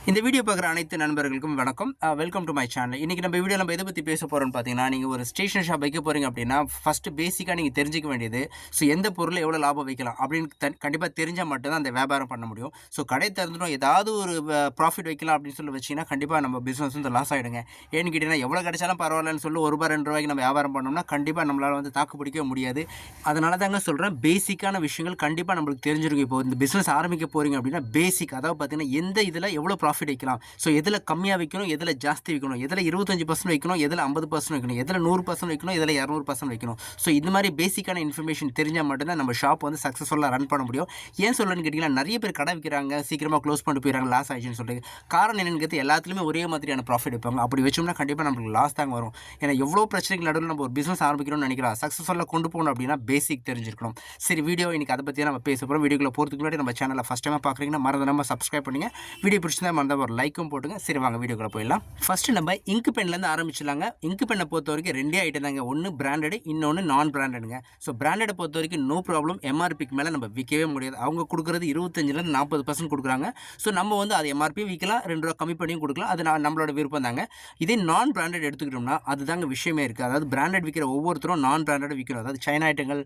இந்த வீடியோ பார்க்குற அனைத்து நண்பர்களுக்கும் வணக்கம். Welcome to my channel. இன்றைக்கி நம்ம வீடியோ நம்ம எதை பற்றி பேச போகிறோம்னு பார்த்தீங்கன்னா, நீங்கள் ஒரு ஸ்டேஷனரி ஷாப் வைக்க போகிறீங்க அப்படின்னா, ஃபஸ்ட்டு பேசிக்காக நீங்கள் தெரிஞ்சிக்க வேண்டியது, ஸோ எந்த பொருளை எவ்வளோ லாபம் வைக்கலாம் அப்படின்னு கண்டிப்பாக தெரிஞ்சால் மட்டும்தான் அந்த வியாபாரம் பண்ண முடியும். ஸோ கடை திறந்துடும் ஏதாவது ஒரு ப்ராஃபிட் வைக்கலாம் அப்படின்னு சொல்லி வச்சிங்கன்னா, கண்டிப்பாக நம்ம பிஸ்னஸ் வந்து லாஸ் ஆகிடுங்க. ஏன்னு கேட்டிங்கன்னா, எவ்வளோ கிடைச்சாலும் பரவாயில்லன்னு சொல்லி ரூ. 1 2 ரூபாய்க்கு நம்ம வியாபாரம் பண்ணோம்னா, கண்டிப்பாக நம்மளால் வந்து தாக்கு பிடிக்க முடியாது. அதனால தாங்க சொல்கிறேன், பேசிக்கான விஷயங்கள் கண்டிப்பாக நம்மளுக்கு தெரிஞ்சிருக்கும். இப்போ இந்த பிஸ்னஸ் ஆரம்பிக்க போகிறீங்க அப்படின்னா, பேசிக் அதாவது பார்த்தீங்கன்னா, எந்த இதில் எவ்வளோ ப்ராஃபிட் வைக்கலாம், ஸோ எதில் கம்மியாக வைக்கணும், எதில் ஜாஸ்தி வைக்கணும், எதில் 25% வைக்கணும், எதில் 50% வைக்கணும், எதில் 100% வைக்கணும், எதில் 200% வைக்கணும். ஸோ இந்த மாதிரி பேசிக்கான இன்ஃபர்மேஷன் தெரிஞ்சால் மட்டும்தான் நம்ம ஷாப் வந்து சக்ஸஸ்ஃபுல்லாக ரன் பண்ண முடியும். ஏன் சொல்லணும்னு கேட்டிங்கன்னா, நிறைய பேர் கடை விற்கிறாங்க, சீக்கிரமாக க்ளோஸ் பண்ணிட்டு போயிடறாங்க, லாஸ் ஆகிடுச்சுன்னு சொல்லிட்டு. காரணம் என்னென்னு கேட்டு எல்லாத்துலேயுமே ஒரே மாதிரியான ப்ராஃபிட் வைப்பாங்க. அப்படி வச்சோம்னா கண்டிப்பாக நம்மளுக்கு லாஸ் தாங்க வரும். ஏன்னா எவ்வளோ பிரச்சனைகள் நடுவில் நம்ம ஒரு பிஸ்னஸ் ஆரம்பிக்கணும்னு நினைக்கிறோம், சக்ஸஸ்ஃபுல்லாக கொண்டு போகணும் அப்படின்னா பேசிக் தெரிஞ்சிருக்கணும். சரி, வீடியோ இன்றைக்கி அதை பற்றி நம்ம பேச போகிறோம். வீடியோக்குள்ள போகிறதுக்கு முன்னாடி நம்ம சேனலை ஃபஸ்ட் டைமாக பார்க்குறீங்கன்னா மறந்துடாமல் சப்ஸ்கிரைப் பண்ணுங்கள். வீடியோ பிடிச்சிருந்தா மறந்தால் ஒரு லைக்கும் போட்டுங்க. சரி, வாங்க வீடியோக்குள்ள போயிடலாம். ஃபர்ஸ்ட் நம்ம இங்க் பென்லேருந்து ஆரம்பிச்சிடலாங்க. இங்க் பெண்ணை பொறுத்த வரைக்கும் ரெண்டே ஐட்டம் தாங்க. ஒன்று பிராண்டடு, இன்னொன்று நான் பிராண்டடுங்க. ஸோ பிராண்டடை பொறுத்த வரைக்கும் நோ ப்ராப்ளம், எம்ஆர்பிக்கு மேலே நம்ம விற்கவே முடியாது. அவங்க கொடுக்குறது 25% 40% கொடுக்குறாங்க. ஸோ நம்ம வந்து அது எம்ஆர்பி விற்கலாம், 2 ரூபா கம்மி பண்ணியும் கொடுக்கலாம். அது நம்மளோட விருப்பம் தாங்க. இதே நான் பிராண்டட் எடுத்துக்கிட்டோம்னா அதுதாங்க விஷயமே இருக்குது. அதாவது பிராண்டட் விற்கிற ஒவ்வொருத்தரும் நான் பிராண்டட் விற்கிறோம். அதாவது சைனா ஐட்டங்கள்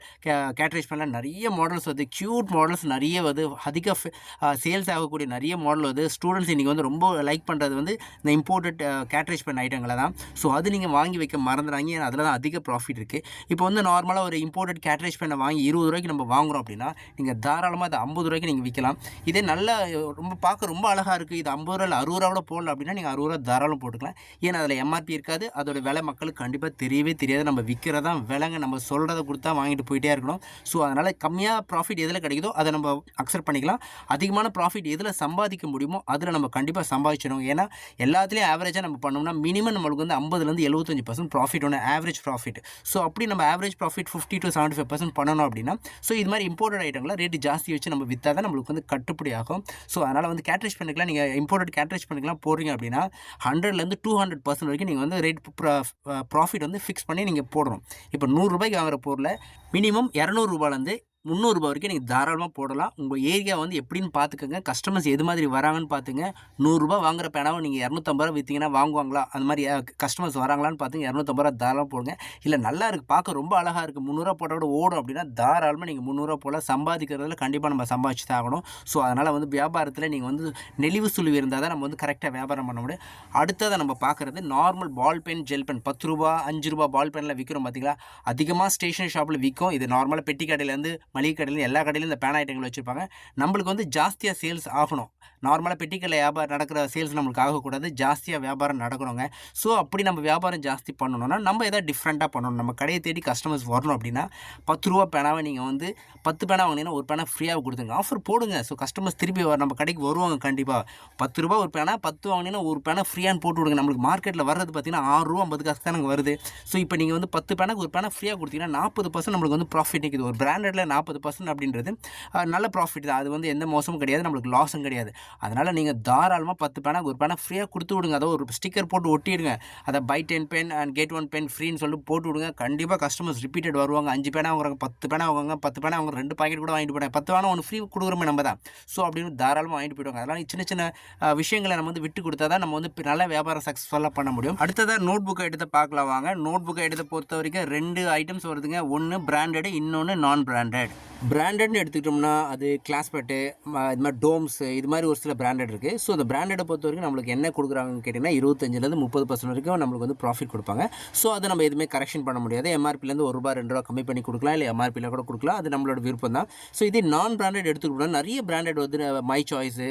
கேட்ரேஜ் பண்ணல நிறைய மாடல்ஸ் வந்து க்யூட் மாடல்ஸ் நிறைய வந்து அதிக சேல்ஸ் ஆகக்கூடிய நிறைய மாடல் வந்து ஸ்டூடெண்ட்ஸ் இன்றைக்கி வந்து ரொம்ப லைக் பண்ணுறது வந்து இந்த இம்போர்ட்டட் கேட்ரேஜ் பண்ண ஐட்டங்களை தான். ஸோ அது நீங்கள் வாங்கி வைக்க மறந்துடாங்க. ஏன்னா அதில் தான் அதிக ப்ராஃபிட் இருக்குது. இப்போ வந்து நார்மலாக ஒரு இம்போர்ட்டட் கேட்ரேஜ் பண்ண வாங்கி 20 ரூபாய்க்கு நம்ம வாங்குகிறோம் அப்படின்னா, நீங்கள் தாராளமாக அதை 50 ரூபாய்க்கு நீங்கள் விற்கலாம். இதே நல்ல ரொம்ப பார்க்க ரொம்ப அழகாக இருக்குது, இது 50 ரூபா இல்லை 60 ரூபா போடல அப்படின்னா நீங்கள் 60 ரூபா தாராளம் போட்டுக்கலாம். ஏன்னா அதில் எம்ஆர்பி இருக்காது. அதோட விலை மக்களுக்கு கண்டிப்பாக தெரியவே தெரியாது. நம்ம விற்கிறதான் விலைங்க, நம்ம சொல்கிறத கொடுத்தா வாங்கிட்டு போயிட்டே இருக்கணும். ஸோ அதனால் கம்மியாக ப்ராஃபிட் எதில் கிடைக்குதோ அதை நம்ம அக்செப்ட் பண்ணிக்கலாம். அதிகமான ப்ராஃபிட் எதில் சம்பாதிக்க முடியுமோ அதில் நம்ம கண்டிப்பாக சம்பாதிச்சிடும். ஏன்னா எல்லாத்துலேயும் ஆவரேஜாக நம்ம பண்ணோம்னா மினிமம் நம்மளுக்கு வந்து 50லேருந்து 75% ப்ராஃபிட் ஒன்று ஆவரேஜ் ப்ராஃபிட். ஸோ அப்படி நம்ம ஆவரேஜ் ப்ராஃபிட் 50 to 75% பண்ணணும் அப்படின்னா, ஸோ இது மாதிரி இம்போர்ட்டட் ஐட்டங்களை ரேட்டு ஜாஸ்தி வச்சு நம்ம விற்றா தான் நம்மளுக்கு வந்து கட்டுப்படி ஆகும். ஸோ அதனால் வந்து கேட்ரேஜ் பண்ணிக்கலாம். நீங்கள் இம்போர்ட்டட் கேட்ரேஜ் பண்ணிக்கலாம் போடுறீங்க அப்படின்னா 100லேருந்து 200% வரைக்கும் நீங்கள் வந்து ரேட் ப்ராஃபிட் வந்து ஃபிக்ஸ் பண்ணி நீங்கள் போடணும். இப்போ 100 ரூபாய்க்கு வாங்குற பொருளை மினிமம் 200 ரூபாயிலேருந்து 300 ரூபா வரைக்கும் நீங்கள் தாராளமாக போடலாம். உங்கள் ஏரியா வந்து எப்படின்னு பார்த்துக்கோங்க, கஸ்டமர்ஸ் எது மாதிரி வராங்கன்னு பார்த்துங்க. 100 ரூபா வாங்குற பேனாவை நீங்கள் 250 ரூபா விற்றீங்கன்னா வாங்குவாங்களா, அந்த மாதிரி கஸ்டமர்ஸ் வராங்களான்னு பார்த்துங்க. 250 ரூபா தாராளமாக போடுங்க. இல்லை நல்லா இருக்குது, பார்க்க ரொம்ப அழகாக இருக்குது, 300 ரூபா போட்டால் கூட ஓடும் அப்படின்னா தாராளமாக நீங்கள் 300 ரூபா போல் சம்பாதிக்கிறதுல கண்டிப்பாக நம்ம சம்பாதிச்சு தான் ஆகணும். ஸோ அதனால் வந்து வியாபாரத்தில் நீங்கள் வந்து நெளிவு சுழிவு இருந்தால் தான் நம்ம வந்து கரெக்டாக வியாபாரம் பண்ண முடியும். அடுத்ததை நம்ம பார்க்குறது normal ball pen, gel pen. 10 ரூபா 5 ரூபா பால் பெனில் விற்கிறோம் பார்த்தீங்களா, அதிகமாக ஸ்டேஷனரி ஷாப்பில் விற்கும். இது நார்மலாக பெட்டி கடையிலேருந்து மளிகை கடையில் எல்லா கடையிலும் இந்த பேனா ஐட்டங்கள் வச்சுருப்பாங்க. நம்மளுக்கு வந்து ஜாஸ்தியாக சேல்ஸ் ஆகணும். நார்மலாக பெட்டிக்கடை வியாபாரம் நடக்கிற சேல்ஸ் நம்மளுக்கு ஆகக்கூடாது, ஜாஸ்தியாக வியாபாரம் நடக்கணுங்க. ஸோ அப்படி நம்ம வியாபாரம் ஜாஸ்தி பண்ணணும்னா நம்ம எதாவது டிஃப்ரெண்ட்டாக பண்ணணும். நம்ம கடையை தேடி கஸ்டமர்ஸ் வரணும் அப்படின்னா 10 ரூபா பேனாவை நீங்கள் வந்து 10 பேனா வாங்கினீங்கன்னா ஒரு பேனா ஃப்ரீயாக கொடுத்துங்க, ஆஃபர் போடுங்க. ஸோ கஸ்டமர்ஸ் திருப்பி நம்ம கடைக்கு வருவாங்க கண்டிப்பாக. 10 ரூபா ஒரு பேனா, 10 வாங்கினீங்கன்னா ஒரு பேனா ஃப்ரீயான்னு போட்டு விடுங்க. நம்மளுக்கு மார்க்கெட்டில் வர்றது பார்த்தீங்கன்னா 6 ரூபா 50 காசு தான் வருது. ஸோ இப்போ நீங்கள் வந்து 10 பேனாக்கு ஒரு பேனா ஃப்ரீயாக கொடுத்தீங்கன்னா 40% நம்மளுக்கு வந்து ப்ராஃபிட் நிற்குது. ஒரு பிராண்டடில் 40% அப்படின்றது நல்ல ப்ராஃபிட் தான். அது வந்து எந்த மோசமும் கிடையாது, நம்மளுக்கு லாஸும் கிடையாது. அதனால் நீங்கள் தாராளமாக 10 பேனாக்கு ஒரு பேனா ஃப்ரீயாக கொடுத்து விடுங்க. அதை ஒரு ஸ்டிக்கர் போட்டு ஒட்டிடுங்க. அதை buy 10 pen and get 1 pen ஃப்ரீன்னு சொல்லி போட்டு விடுங்க. கண்டிப்பாக கஸ்டமர்ஸ் ரிப்பீட்டட் வருவாங்க. 5 பேனா வாங்குறாங்க, 10 பேனா வாங்குவாங்க, 10 பேனா அவங்க 2 பாக்கெட் கூட வாங்கிட்டு போயிட்டாங்க. 10 பேனா ஒன்று ஃப்ரீ கொடுக்குறோமே நம்ம தான். ஸோ அப்படின்னு தாராளமாக வாங்கிட்டு போயிடுவாங்க. அதனால் சின்ன சின்ன விஷயங்களை நம்ம வந்து விட்டு கொடுத்தா தான் நம்ம வந்து நல்ல வியாபாரம் சக்ஸஸ்ஃபுல்லாக பண்ண முடியும். அடுத்ததாக நோட் புக் ஐட்டத்தை பார்க்கலாம் வாங்க. நோட் புக் ஐட்டத்தை பொறுத்த வரைக்கும் 2 ஐட்டம்ஸ் வருதுங்க. ஒன்று பிராண்டடு, இன்னொன்று நான் பிராண்டட். பிராண்டட்னு எடுத்துக்கிட்டோம்னா அது கிளாஸ்பேட்டு, இது மாதிரி டோம்ஸ், இது மாதிரி ஒரு சில பிராண்டட் இருக்குது. ஸோ அந்த பிராண்டடை பொறுத்த வரைக்கும் நம்மளுக்கு என்ன கொடுக்குறாங்கன்னு கேட்டிங்கன்னா 25லேருந்து 30% வரைக்கும் நம்மளுக்கு வந்து ப்ராஃபிட் கொடுப்பாங்க. ஸோ அதை நம்ம எதுவுமே கரெக்ஷன் பண்ண முடியாது. எம்ஆர்பிலேருந்து 1 ரூபா 2 ரூபா கம்மி பண்ணி கொடுக்கலாம், இல்லை எம்ஆர்பியில் கூட கொடுக்கலாம். அது நம்மளோட விருப்பம் தான். ஸோ இதே நான் பிராண்டட் எடுத்துக்கிட்டோம்னா நிறைய பிராண்டட் வந்து மை சாய்ஸு,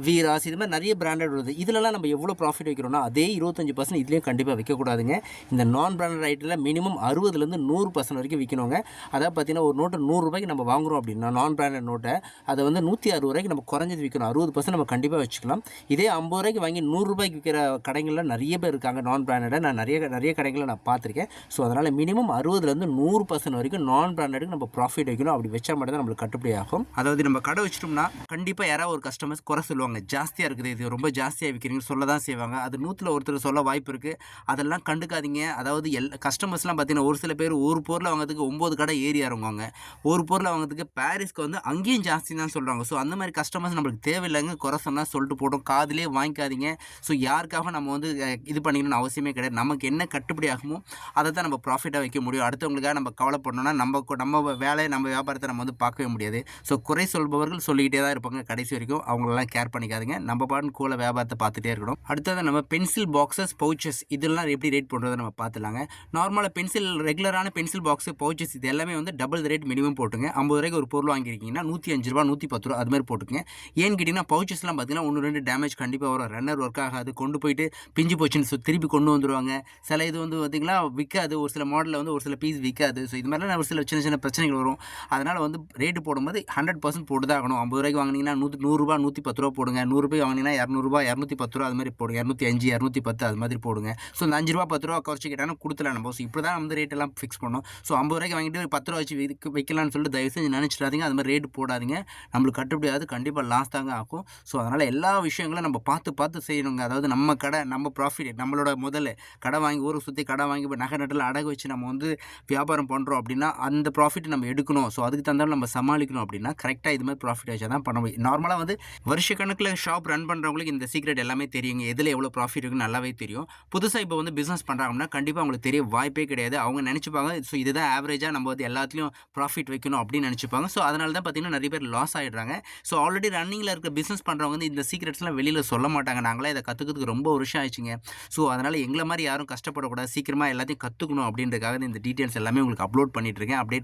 வீராஸ், இது மாதிரி நிறைய பிராண்டட் வருது. இதிலலாம் நம்ம எவ்வளோ ப்ராஃபிட் வைக்கிறோம்னா அதே 25% இதுலேயும் கண்டிப்பாக வைக்கக்கூடாதுங்க. இந்த நான் பிராண்டட் ஐட்டில் மினிமம் 60லேருந்து 100% வரைக்கும் விற்கணுங்க. அதாவது பார்த்தீங்கன்னா ஒரு நோட்டு 100 ரூபாய்க்கு நம்ம வாங்குகிறோம் அப்படின்னா நான் பிராண்டட் நோட்டை அதை வந்து 160 ரூபாய்க்கு நம்ம குறைஞ்சது விற்கணும். 60% நம்ம கண்டிப்பாக வச்சுக்கலாம். இதே 50 ரூபாய்க்கு வாங்கி 100 ரூபாய்க்கு விற்கிற கடைகளில் நிறைய பேர் இருக்காங்க நான் பிராண்டடை. நான் நிறைய கடைகளை நான் பார்த்துருக்கேன். ஸோ அதனால் மினிமம் 60லேருந்து 100% வரைக்கும் நான் பிராண்டடுக்கு நம்ம ப்ராஃபிட் வைக்கணும். அப்படி வச்சா மட்டும் தான் நம்மளுக்கு கட்டுப்படி ஆகும். அதாவது நம்ம கடை வச்சிட்டோம்னா கண்டிப்பாக யாராவது ஒரு கஸ்டமர்ஸ் குறை சொல்லுவாங்க, ஜாஸ்தியாக இருக்குது, இது ரொம்ப ஜாஸ்தியாக விற்கிறீங்கன்னு சொல்ல தான் செய்வாங்க. அது 100ல் ஒருத்தர் சொல்ல வாய்ப்பு இருக்குது. அதெல்லாம் கண்டுக்காதீங்க. அதாவது கஸ்டமர்ஸ்லாம் பார்த்தீங்கன்னா ஒரு சில பேர் ஒரு பொருளை வாங்கிறதுக்கு 9 கடை ஏறி இறங்குவாங்க. ஒரு பொருள் பொருளை வாங்குறதுக்கு பாரிஸ்க்கு வந்து அங்கேயும் ஜாஸ்தி தான் சொல்கிறாங்க. ஸோ அந்த மாதிரி கஸ்டமர்ஸ் நம்மளுக்கு தேவையில்லைங்க, குறை சொன்னால் சொல்லிட்டு போட்டோம், காதிலே வாங்கிக்காதீங்க. ஸோ யாருக்காக நம்ம வந்து இது பண்ணிக்கணும்னு அவசியமே கிடையாது. நமக்கு என்ன கட்டுப்படி ஆகுமோ அதை தான் நம்ம ப்ராஃபிட்டாக வைக்க முடியும். அடுத்தவங்களுக்காக நம்ம கவலைப்படணும்னா நம்ம வேலையை நம்ம வியாபாரத்தை நம்ம வந்து பார்க்கவே முடியாது. ஸோ குறை சொல்பவர்கள் சொல்லிக்கிட்டே தான் இருப்பாங்க கடைசி வரைக்கும். அவங்களெல்லாம் கேர் பண்ணிக்காதுங்க. நம்ம பாட்டு கூல வியாபாரத்தை பார்த்துட்டே இருக்கணும். அடுத்தது நம்ம பென்சில் பாக்ஸஸ், பவுச்சஸ் இதெல்லாம் எப்படி ரேட் பண்ணுறதை நம்ம பார்த்துலாங்க. நார்மலாக பென்சில் ரெகுலரான பென்சில் பாக்ஸு, பவுச்சஸ் இது எல்லாமே வந்து டபுள் ரேட் மினிமம் போட்டுங்க. 50 ரூபாய்க்கு ஒரு பொருள் வாங்கியிருக்கீங்கன்னா 105 ரூபா 110 ரூபா அது மாதிரி போட்டுக்கங்க. ஏன்னு கேட்டிங்கன்னா பவுச்சஸ்லாம் பார்த்தீங்கன்னா 1-2 டேமேஜ் கண்டிப்பாக வரும். ரன்னர் ஒர்க் ஆகாது, கொண்டு போயிட்டு பிஞ்சு போச்சுன்னு திருப்பி கொண்டு வந்துடுவாங்க. சில இது வந்து பார்த்திங்கன்னா விற்காது, ஒரு சில மாடலில் வந்து ஒரு சில பீஸ் விற்காது. ஸோ இது மாதிரிலாம் ஒரு சில சின்ன சின்ன பிரச்சனைகள் வரும். அதனால் வந்து ரேட்டு போடும்போது 100% போட்டு தான் ஆகணும். 50 ரூபாய்க்கு வாங்கினீங்கன்னா 100 ரூபா 110 ரூபா போடுங்க. 100 ரூபாய் வாங்கினீங்கன்னா 200 ரூபா 210 ரூபா அது மாதிரி போடுங்க. 205 210 அது மாதிரி போடுங்க. ஸோ இந்த 5 ரூபா 10 ரூபா குறைச்சி கேட்டாலும் கொடுத்துலாம் நம்ம. ஸோ இப்படி தான் வந்து ரேட் எல்லாம் ஃபிக்ஸ் பண்ணோம். ஸோ 50 ரூபாய்க்கு வாங்கிட்டு ஒரு 10 ரூபா வச்சு வைக்கலாம்னு சொல்லிட்டு தயவு செஞ்சு நினச்சிடாதீங்க. அது மாதிரி ரேட்டு போடாதீங்க. நம்மளுக்கு கட்டுப்படியாது, கண்டிப்பாக லாஸ் தாங்க ஆகும். ஸோ அதனால் எல்லா விஷயங்களும் நம்ம பார்த்து செய்யணுங்க. அதாவது நம்ம கடை, நம்ம ப்ராஃபிட், நம்மளோட முதல்ல கடை வாங்கி ஊரை சுற்றி கடை வாங்கி இப்போ நகை நட்டில் அடகு வச்சு நம்ம வந்து வியாபாரம் பண்ணுறோம் அப்படின்னா அந்த ப்ராஃபிட் நம்ம எடுக்கணும். ஸோ அதுக்கு தந்தாலும் நம்ம சமாளிக்கணும் அப்படின்னா கரெக்டாக இது மாதிரி ப்ராஃபிட் வச்சா தான் பண்ண முடியும். நார்மலாக வந்து வருஷக்கணக்கில் ஷாப் ரன் பண்ணுறவங்களுக்கு இந்த சீக்ரெட் எல்லாமே தெரியுங்க. எதில் எவ்வளோ ப்ராஃபிட் இருக்குன்னு நல்லாவே தெரியும். புதுசாக இப்போ வந்து பிஸ்னஸ் பண்ணுறாங்கன்னா கண்டிப்பாக அவங்களுக்கு தெரிய வாய்ப்பே கிடையாது. அவங்க நினச்சிப்பாங்க ஸோ இதுதான் ஆவரேஜாக நம்ம வந்து எல்லாத்துலேயும் ப்ராஃபிட் வைக்கணும் அப்படின்னு நினச்சிப்பாங்க. ஸோ அதனால தான் பார்த்தீங்கன்னா நிறைய பேர் லாஸ் ஆகிடுறாங்க. ஸோ ஆல்ரெடி ரன்னிங்கில் இருக்க பிஸ்னஸ் பண்ணுறவங்க வந்து இந்த சீக்ரெட்ஸ்லாம் வெளியில் சொல்ல மாட்டாங்க. நாங்களாம் இதை கற்றுக்கிறதுக்கு ரொம்ப வருஷம் ஆயிடுச்சுங்க. ஸோ அதனால் எங்களை மாதிரி யாரும் கஷ்டப்படக்கூடாது, சீக்கிரமாக எல்லாத்தையும் கற்றுக்கணும் அப்படின்றதுக்காக இந்த டீட்டெயில்ஸ் எல்லாமே உங்களுக்கு அப்டேட்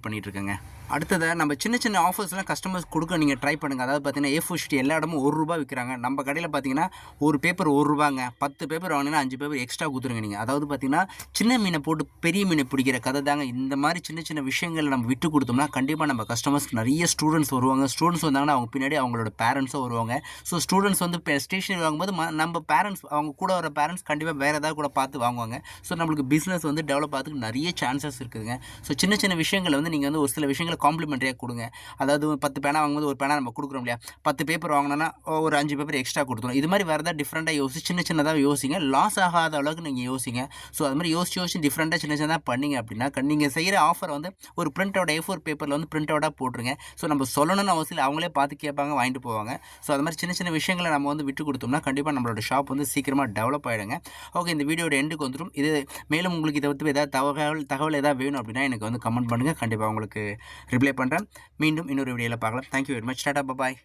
பண்ணிட்டுருக்கேங்க. அடுத்ததாக நம்ம சின்ன சின்ன ஆஃபர்ஸ்லாம் கஸ்டமர்ஸ் கொடுக்க நீங்கள் ட்ரை பண்ணுங்கள். அதாவது பார்த்தீங்கன்னா A4 ஷீட் எல்லா இடமும் ₹1 விற்கிறாங்க. நம்ம கடையில் பார்த்தீங்கன்னா ஒரு பேப்பர் ₹1, 10 பேப்பர் வாங்கினா 5 பேப்பர் எக்ஸ்ட்ரா கொடுத்துருங்க நீங்கள். அதாவது பார்த்தீங்கன்னா சின்ன மீனை போட்டு பெரிய மீனை பிடிக்கிற கதை தாங்க. இந்த மாதிரி சின்ன சின்ன விஷயங்கள் நம்ம விட்டு கொடுத்தோம்னா கண்டிப்பாக நம்ம கஸ்டமர்ஸ்க்கு நிறைய ஸ்டூடெண்ட்ஸ் வருவாங்க. ஸ்டூடெண்ட்ஸ் வந்தாங்கன்னா அவங்க பின்னாடி அவங்களோட பேரண்ட்ஸும் வருவாங்க. ஸோ ஸ்டூடெண்ட்ஸ் வந்து இப்போ ஸ்டேஷனரி வாங்கும்போது நம்ம பேரண்ட்ஸ், அவங்க கூட வர பேரண்ட்ஸ் கண்டிப்பாக வேறு ஏதாவது கூட பார்த்து வாங்குவாங்க. ஸோ நம்மளுக்கு பிஸ்னஸ் வந்து டெவலப் ஆகிறதுக்கு நிறைய சான்சஸ் இருக்குதுங்க. ஸோ சின்ன சின்ன விஷயங்களை வந்து நீங்கள் வந்து ஒரு சில விஷயங்களை காம்ப்ளிமெண்ட்ரியாக கொடுங்க. அதாவது 10 பேனா வாங்கும்போது ஒரு பேனா நம்ம கொடுக்குறோம் இல்லையா, 10 பேப்பர் வாங்கினோன்னா ஒரு 5 பேப்பர் எக்ஸ்ட்ரா கொடுத்துரும். இது மாதிரி வேறு ஏதாவது டிஃப்ரெண்ட்டாக சின்ன சின்னதாக யோசிங்க. லாஸ் ஆகாத அளவுக்கு நீங்கள் யோசிங்க. ஸோ அது மாதிரி யோசிச்சு டிஃப்ரெண்ட்டாக சின்ன சின்னதாக பண்ணிங்க அப்படின்னா நீங்கள் செய்கிற ஆஃபர் வந்து ஒரு பிரிண்ட் அவுட் A4 பேப்பரில் வந்து பிரிண்ட் அவுட்டாக போட்டுருங்க. ஸோ நம்ம சொல்லணும்னு அவசியம் இல்லை, அவங்களே பார்த்து கேட்பாங்க, வாங்கிட்டு போவாங்க. ஸோ அது மாதிரி சின்ன சின்ன விஷயங்களை நம்ம வந்து விட்டு கொடுத்தோம்னா கண்டிப்பாக நம்மளோட ஷாப் வந்து சீக்கிரமாக டெவலப் ஆகிடுங்க. ஓகே, இந்த வீடியோட எண்டுக்கு வந்துடும். இது மேலும் உங்களுக்கு இதை பற்றி ஏதாவது தகவல் ஏதாவது வேணும் அப்படின்னா எனக்கு வந்து கமெண்ட் பண்ணுங்கள். கண்டிப்பாக உங்களுக்கு ரிப்ளை பண்ணுறேன். மீண்டும் இன்னொரு வீடியோவில் பார்க்கலாம். Thank you very much. டாடா, பாய்.